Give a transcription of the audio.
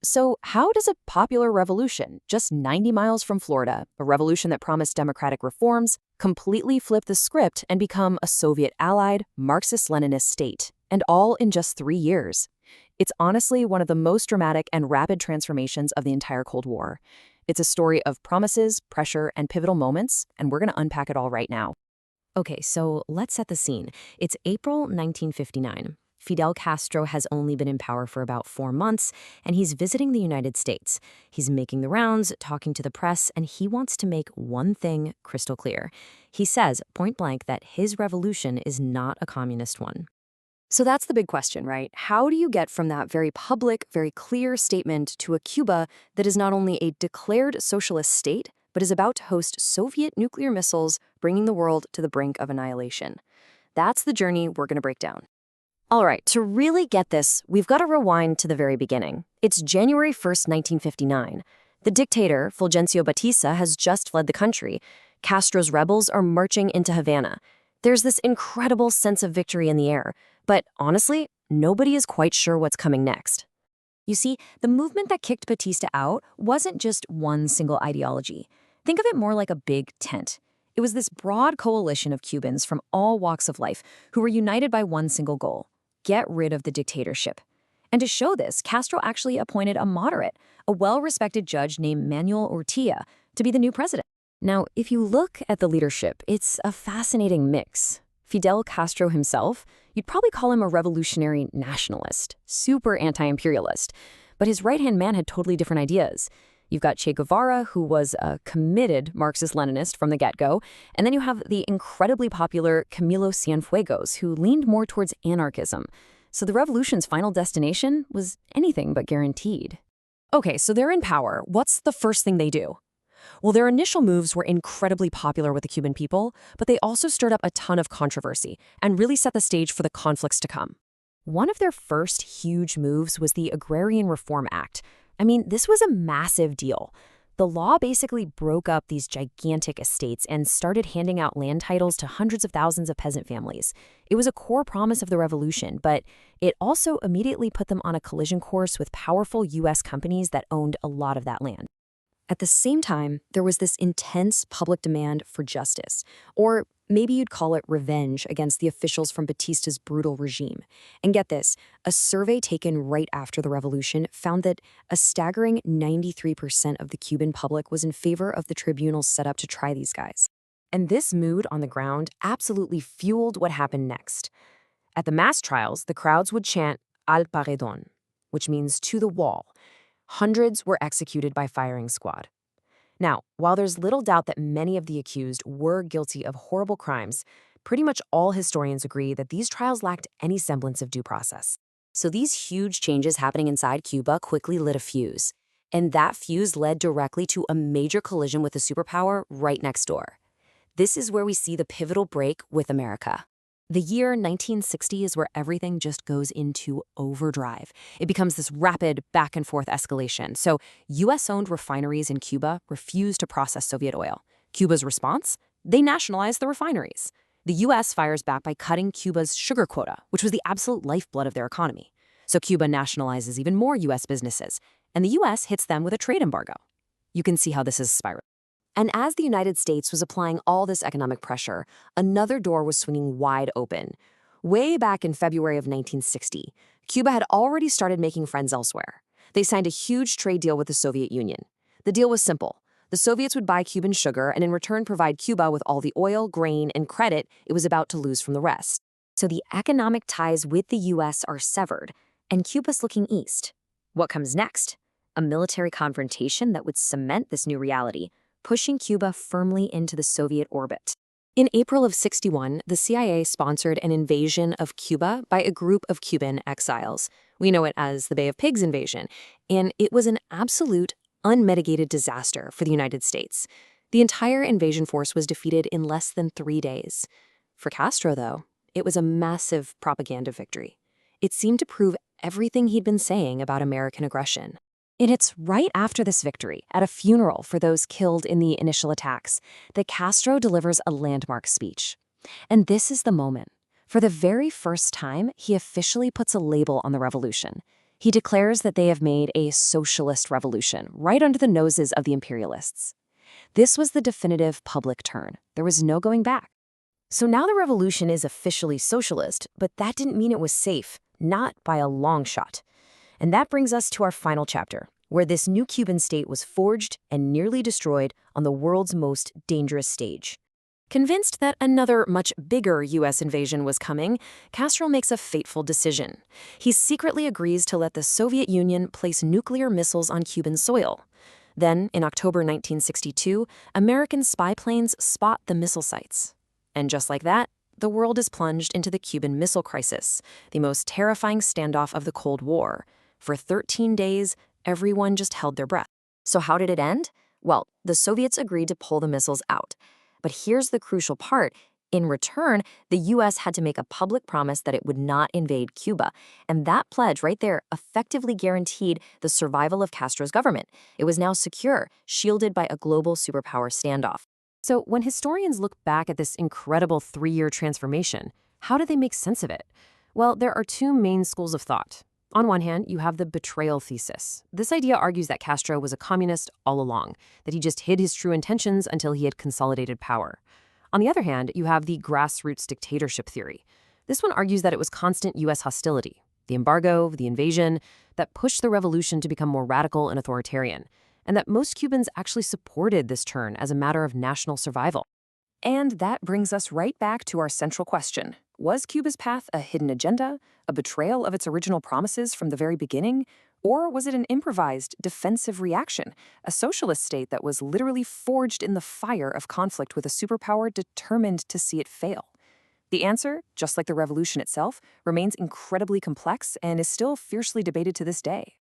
So, how does a popular revolution, just 90 miles from Florida, a revolution that promised democratic reforms, completely flip the script and become a Soviet-allied Marxist-Leninist state? And all in just 3 years. It's honestly one of the most dramatic and rapid transformations of the entire Cold War. It's a story of promises, pressure, and pivotal moments, and we're going to unpack it all right now. Okay, so let's set the scene. It's April 1959. Fidel Castro has only been in power for about 4 months, and he's visiting the United States. He's making the rounds, talking to the press, and he wants to make one thing crystal clear. He says, point blank, that his revolution is not a communist one. So that's the big question, right? How do you get from that very public, very clear statement to a Cuba that is not only a declared socialist state, but is about to host Soviet nuclear missiles, bringing the world to the brink of annihilation? That's the journey we're going to break down. All right, to really get this, we've got to rewind to the very beginning. It's January 1st, 1959. The dictator, Fulgencio Batista, has just fled the country. Castro's rebels are marching into Havana. There's this incredible sense of victory in the air, but honestly, nobody is quite sure what's coming next. You see, the movement that kicked Batista out wasn't just one single ideology. Think of it more like a big tent. It was this broad coalition of Cubans from all walks of life who were united by one single goal: get rid of the dictatorship. And to show this, Castro actually appointed a moderate, a well-respected judge named Manuel Urrutia, to be the new president. Now, if you look at the leadership, it's a fascinating mix. Fidel Castro himself, you'd probably call him a revolutionary nationalist, super anti-imperialist. But his right-hand man had totally different ideas. You've got Che Guevara, who was a committed Marxist-Leninist from the get-go, and then you have the incredibly popular Camilo Cienfuegos, who leaned more towards anarchism. So the revolution's final destination was anything but guaranteed. Okay, so they're in power. What's the first thing they do? Well, their initial moves were incredibly popular with the Cuban people, but they also stirred up a ton of controversy and really set the stage for the conflicts to come. One of their first huge moves was the Agrarian Reform Act. I mean, this was a massive deal. The law basically broke up these gigantic estates and started handing out land titles to hundreds of thousands of peasant families. It was a core promise of the revolution, but it also immediately put them on a collision course with powerful U.S. companies that owned a lot of that land. At the same time, there was this intense public demand for justice, or maybe you'd call it revenge against the officials from Batista's brutal regime. And get this, a survey taken right after the revolution found that a staggering 93% of the Cuban public was in favor of the tribunals set up to try these guys. And this mood on the ground absolutely fueled what happened next. At the mass trials, the crowds would chant "Al paredón," which means to the wall. Hundreds were executed by firing squad. Now, while there's little doubt that many of the accused were guilty of horrible crimes, pretty much all historians agree that these trials lacked any semblance of due process. So these huge changes happening inside Cuba quickly lit a fuse. And that fuse led directly to a major collision with a superpower right next door. This is where we see the pivotal break with America. The year 1960 is where everything just goes into overdrive. It becomes this rapid back-and-forth escalation. So U.S.-owned refineries in Cuba refuse to process Soviet oil. Cuba's response? They nationalize the refineries. The U.S. fires back by cutting Cuba's sugar quota, which was the absolute lifeblood of their economy. So Cuba nationalizes even more U.S. businesses, and the U.S. hits them with a trade embargo. You can see how this is spiraling. And as the United States was applying all this economic pressure, another door was swinging wide open. Way back in February of 1960, Cuba had already started making friends elsewhere. They signed a huge trade deal with the Soviet Union. The deal was simple. The Soviets would buy Cuban sugar and in return provide Cuba with all the oil, grain, and credit it was about to lose from the rest. So the economic ties with the U.S. are severed, and Cuba's looking east. What comes next? A military confrontation that would cement this new reality, pushing Cuba firmly into the Soviet orbit. In April of '61, the CIA sponsored an invasion of Cuba by a group of Cuban exiles. We know it as the Bay of Pigs invasion, and it was an absolute, unmitigated disaster for the United States. The entire invasion force was defeated in less than 3 days. For Castro, though, it was a massive propaganda victory. It seemed to prove everything he'd been saying about American aggression. And it's right after this victory, at a funeral for those killed in the initial attacks, that Castro delivers a landmark speech. And this is the moment. For the very first time, he officially puts a label on the revolution. He declares that they have made a socialist revolution right under the noses of the imperialists. This was the definitive public turn. There was no going back. So now the revolution is officially socialist, but that didn't mean it was safe, not by a long shot. And that brings us to our final chapter, where this new Cuban state was forged and nearly destroyed on the world's most dangerous stage. Convinced that another, much bigger U.S. invasion was coming, Castro makes a fateful decision. He secretly agrees to let the Soviet Union place nuclear missiles on Cuban soil. Then, in October 1962, American spy planes spot the missile sites. And just like that, the world is plunged into the Cuban Missile Crisis, the most terrifying standoff of the Cold War. For 13 days, everyone just held their breath. So how did it end? Well, the Soviets agreed to pull the missiles out. But here's the crucial part. In return, the U.S. had to make a public promise that it would not invade Cuba. And that pledge right there effectively guaranteed the survival of Castro's government. It was now secure, shielded by a global superpower standoff. So when historians look back at this incredible 3-year transformation, how do they make sense of it? Well, there are two main schools of thought. On one hand, you have the Betrayal Thesis. This idea argues that Castro was a communist all along, that he just hid his true intentions until he had consolidated power. On the other hand, you have the Grassroots Dictatorship theory. This one argues that it was constant U.S. hostility, the embargo, the invasion, that pushed the revolution to become more radical and authoritarian, and that most Cubans actually supported this turn as a matter of national survival. And that brings us right back to our central question. Was Cuba's path a hidden agenda, a betrayal of its original promises from the very beginning? Or was it an improvised, defensive reaction, a socialist state that was literally forged in the fire of conflict with a superpower determined to see it fail? The answer, just like the revolution itself, remains incredibly complex and is still fiercely debated to this day.